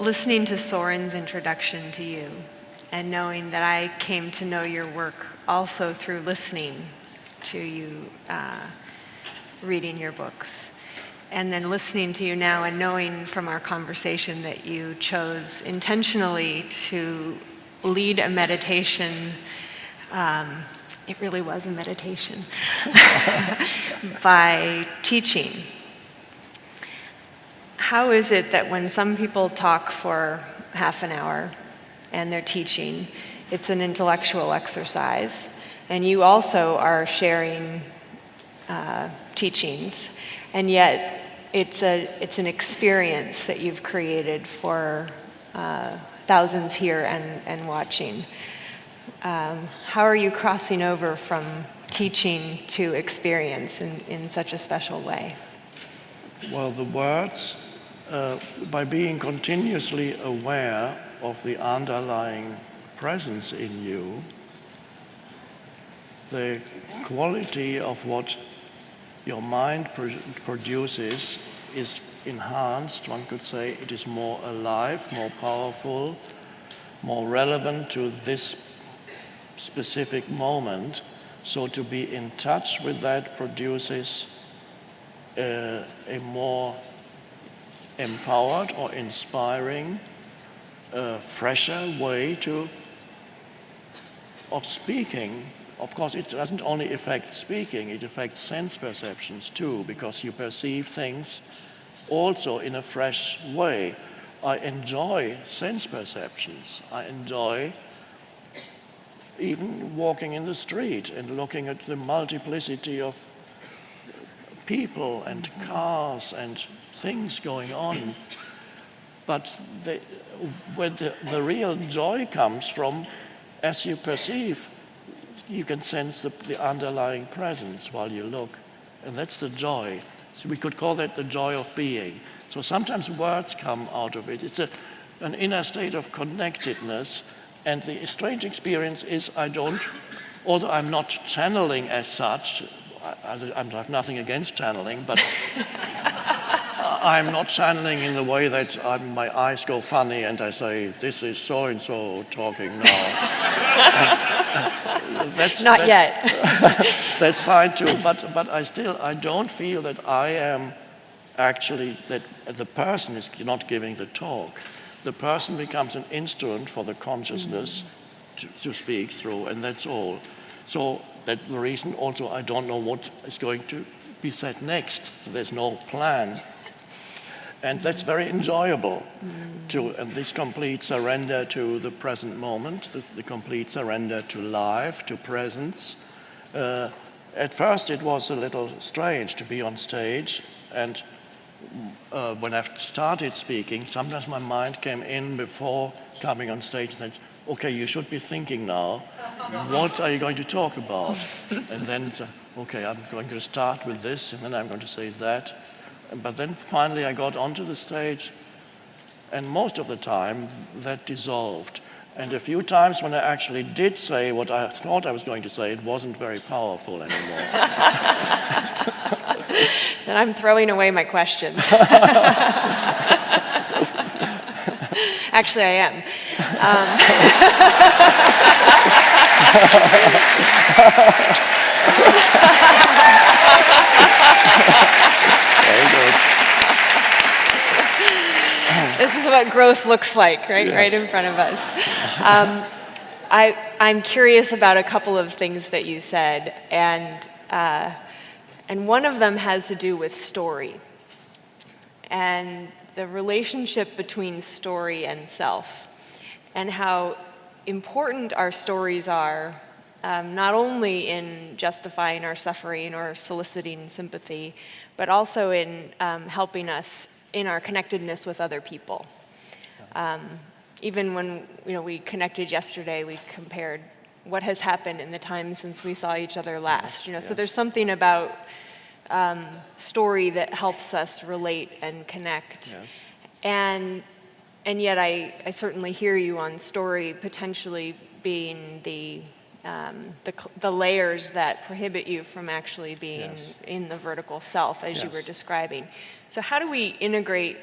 listening to Soren's introduction to you and knowing that I came to know your work also through listening to you reading your books, and then listening to you now and knowing from our conversation that you chose intentionally to lead a meditation. It really was a meditation by teaching. How is it that when some people talk for half an hour and they're teaching, it's an intellectual exercise, and you also are sharing teachings, and yet it's an experience that you've created for thousands here and watching? How are you crossing over from teaching to experience in such a special way? Well, the words, by being continuously aware of the underlying presence in you, the quality of what your mind produces is enhanced. One could say it is more alive, more powerful, more relevant to this specific moment. So to be in touch with that produces a more empowered or inspiring, fresher way of speaking. Of course, it doesn't only affect speaking, it affects sense perceptions too, because you perceive things also in a fresh way. I enjoy sense perceptions. I enjoy even walking in the street and looking at the multiplicity of people and cars and things going on. But where the real joy comes from, as you perceive, you can sense the underlying presence while you look. And that's the joy. So we could call that the joy of being. So sometimes words come out of it. It's an inner state of connectedness. And the strange experience is although I'm not channeling as such, I have nothing against channeling, but I'm not channeling in the way that my eyes go funny and I say, this is so-and-so talking now. Not yet. That's fine too, but I don't feel that I am actually, that the person is not giving the talk. The person becomes an instrument for the consciousness to speak through, and that's all. So that's the reason also I don't know what is going to be said next. So there's no plan. And that's very enjoyable, and this complete surrender to the present moment, the complete surrender to life, to presence. At first it was a little strange to be on stage, and when I started speaking, sometimes my mind came in before coming on stage and said, okay, you should be thinking now, what are you going to talk about? And then, okay, I'm going to start with this, and then I'm going to say that. But then finally I got onto the stage, and most of the time that dissolved. And a few times when I actually did say what I thought I was going to say, it wasn't very powerful anymore. Then I'm throwing away my questions. Actually, I am. Very good. This is what growth looks like, right? Yes. Right in front of us. I'm curious about a couple of things that you said, and one of them has to do with story and the relationship between story and self, and how important our stories are, not only in justifying our suffering or soliciting sympathy, but also in helping us in our connectedness with other people. Even when we connected yesterday, we compared what has happened in the time since we saw each other last. So there's something about story that helps us relate and connect. Yes. And yet I certainly hear you on story potentially being the layers that prohibit you from actually being in the vertical self, as you were describing. So how do we integrate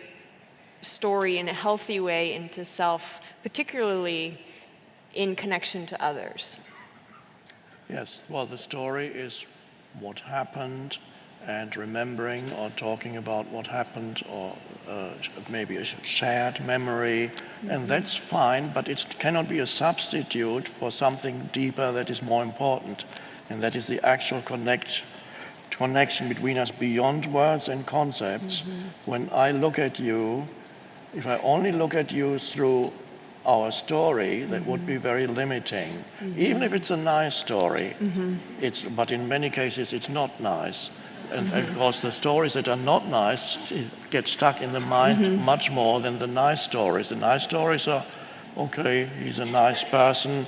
story in a healthy way into self, particularly in connection to others? Yes, well, the story is what happened and remembering or talking about what happened, or maybe a shared memory, and that's fine, but it cannot be a substitute for something deeper that is more important, and that is the actual connection between us beyond words and concepts. When I look at you, if I only look at you through our story, that would be very limiting. Even if it's a nice story, but in many cases it's not nice. And of course the stories that are not nice get stuck in the mind much more than the nice stories. The nice stories are, okay, he's a nice person,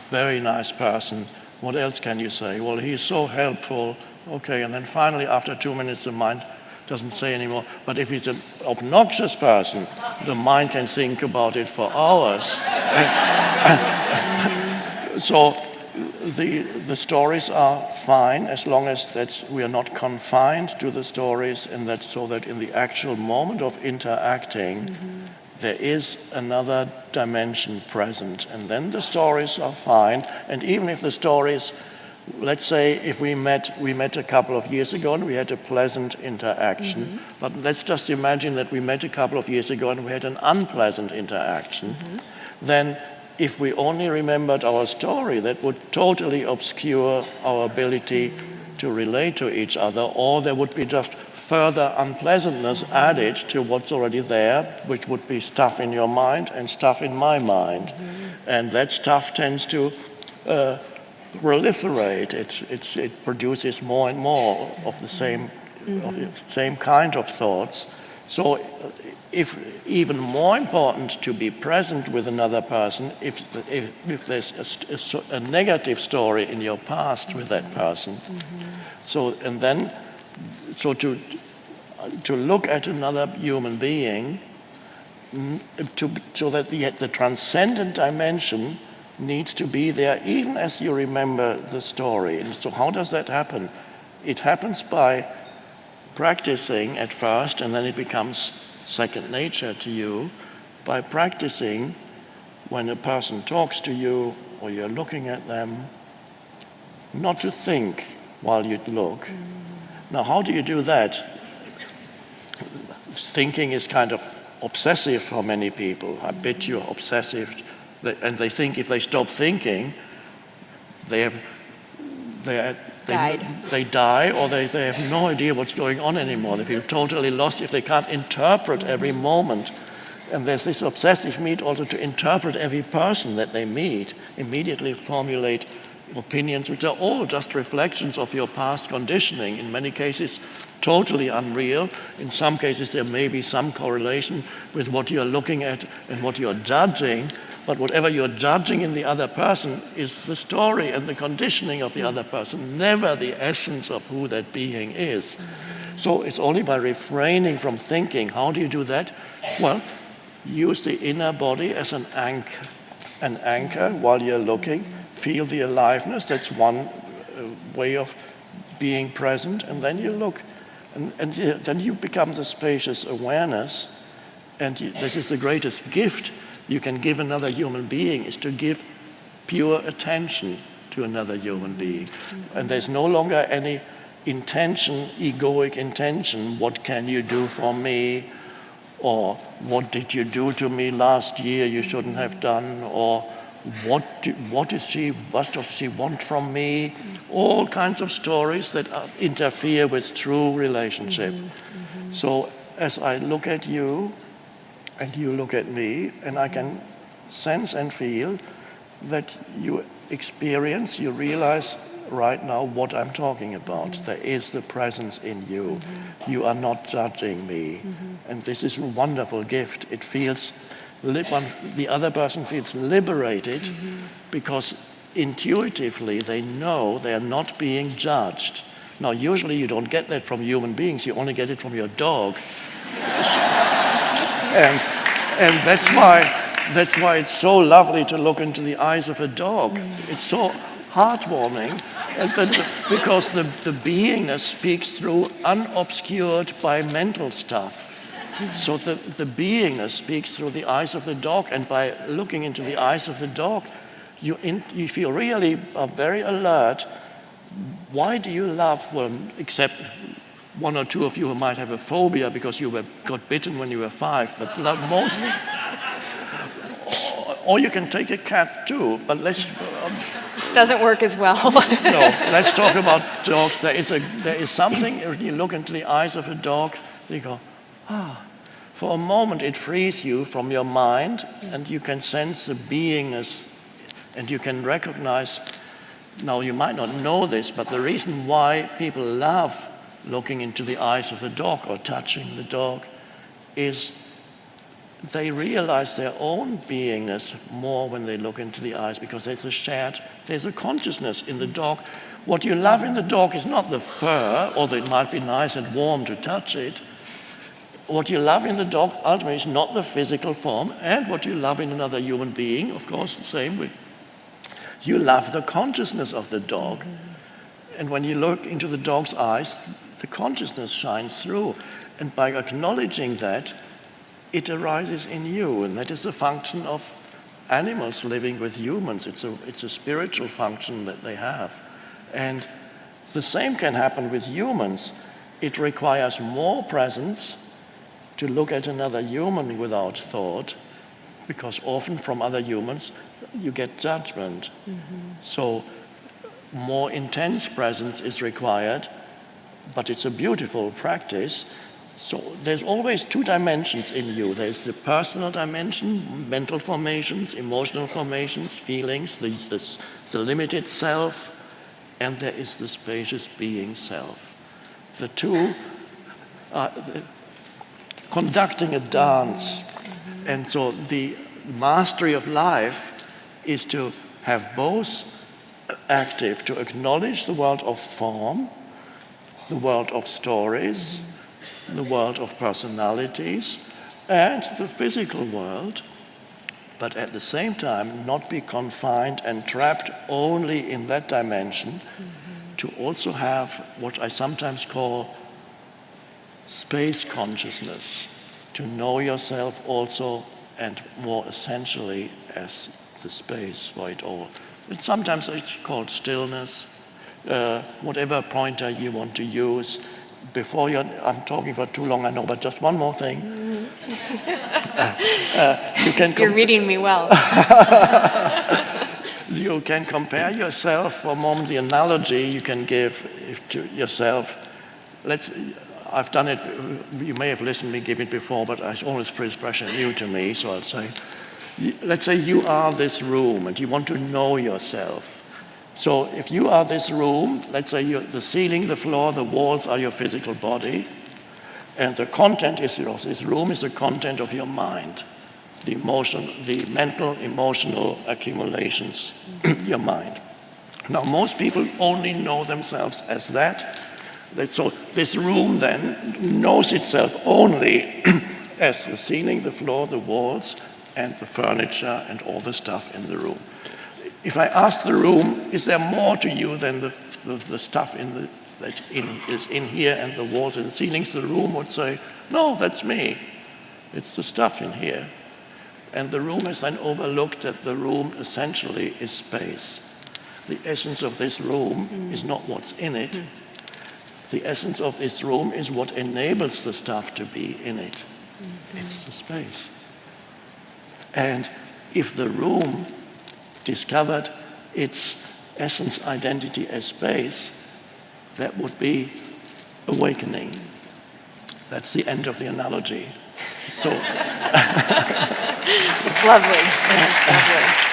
very nice person. What else can you say? Well, he's so helpful. Okay, and then finally after 2 minutes the mind doesn't say anymore. But if he's an obnoxious person, the mind can think about it for hours. So the stories are fine as long as we are not confined to the stories, and that so that in the actual moment of interacting, there is another dimension present. And then the stories are fine. And even if the stories, let's say if we met a couple of years ago and we had a pleasant interaction, but let's just imagine that we met a couple of years ago and we had an unpleasant interaction, then if we only remembered our story, that would totally obscure our ability to relate to each other, or there would be just further unpleasantness added to what's already there, which would be stuff in your mind and stuff in my mind. And that stuff tends to proliferate. It produces more and more of the same kind of thoughts. So if even more important to be present with another person, if there's a negative story in your past with that person, so to look at another human being, so that the transcendent dimension needs to be there even as you remember the story. And so how does that happen? It happens by practicing at first, and then it becomes second nature to you, by practicing when a person talks to you or you're looking at them, not to think while you look. Now, how do you do that? Thinking is kind of obsessive for many people. I bet you're obsessive, and they think if they stop thinking, they die, or they have no idea what's going on anymore. They feel totally lost if they can't interpret every moment. And there's this obsessive need also to interpret every person that they meet, immediately formulate opinions which are all just reflections of your past conditioning. In many cases, totally unreal. In some cases, there may be some correlation with what you're looking at and what you're judging. But whatever you're judging in the other person is the story and the conditioning of the other person, never the essence of who that being is. So it's only by refraining from thinking. How do you do that? Well, use the inner body as an anchor while you're looking. Feel the aliveness. That's one way of being present. And then you look, and then you become the spacious awareness. And this is the greatest gift you can give another human being, is to give pure attention to another human being. And there's no longer any intention, egoic intention, what can you do for me? Or what did you do to me last year you shouldn't have done? Or what does she want from me? All kinds of stories that interfere with true relationship. So as I look at you, and you look at me, and I can sense and feel that you experience, you realize right now what I'm talking about. There is the presence in you. You are not judging me. And this is a wonderful gift. It feels, the other person feels liberated because intuitively they know they are not being judged. Now, usually you don't get that from human beings, you only get it from your dog. And that's why it's so lovely to look into the eyes of a dog. It's so heartwarming, and because the beingness speaks through unobscured by mental stuff. So the beingness speaks through the eyes of the dog, and by looking into the eyes of the dog, you feel really very alert. Why do you love? Well, except one or two of you who might have a phobia because you got bitten when you were 5, but most. Or you can take a cat too, but let's. This doesn't work as well. No, let's talk about dogs. There is something, when you look into the eyes of a dog, you go, for a moment it frees you from your mind, and you can sense the beingness, and you can recognize, now you might not know this, but the reason why people love looking into the eyes of the dog or touching the dog is they realize their own beingness more when they look into the eyes, because there's a consciousness in the dog. What you love in the dog is not the fur, although it might be nice and warm to touch it. What you love in the dog ultimately is not the physical form, and what you love in another human being, of course, the same way. You love the consciousness of the dog. And when you look into the dog's eyes, the consciousness shines through. And by acknowledging that, it arises in you, and that is the function of animals living with humans. It's a spiritual function that they have. And the same can happen with humans. It requires more presence to look at another human without thought, because often from other humans you get judgment. So more intense presence is required, but it's a beautiful practice. So there's always 2 dimensions in you. There's the personal dimension, mental formations, emotional formations, feelings, the limited self, and there is the spacious being self. The 2 are conducting a dance. And so the mastery of life is to have both active, to acknowledge the world of form, the world of stories, the world of personalities, and the physical world, but at the same time not be confined and trapped only in that dimension, to also have what I sometimes call space consciousness, to know yourself also and more essentially as the space for it all. And sometimes it's called stillness, whatever pointer you want to use. I'm talking for too long, I know, but just one more thing. You're reading me well. You can compare yourself for a moment. The analogy you can give to yourself. I've done it. You may have listened to me give it before, but it's always fresh and new to me. So I'll say, let's say you are this room, and you want to know yourself. So if you are this room, let's say the ceiling, the floor, the walls are your physical body, and the content is yours. This room is the content of your mind, the mental, emotional accumulations, your mind. Now, most people only know themselves as that. So this room then knows itself only as the ceiling, the floor, the walls, and the furniture, and all the stuff in the room. If I ask the room, is there more to you than the stuff that is in here and the walls and the ceilings? The room would say, no, that's me. It's the stuff in here. And the room is then overlooked that the room essentially is space. The essence of this room is not what's in it. The essence of this room is what enables the stuff to be in it. It's the space. And if the room discovered its essence, identity as space, that would be awakening. That's the end of the analogy. So it's lovely. It's lovely.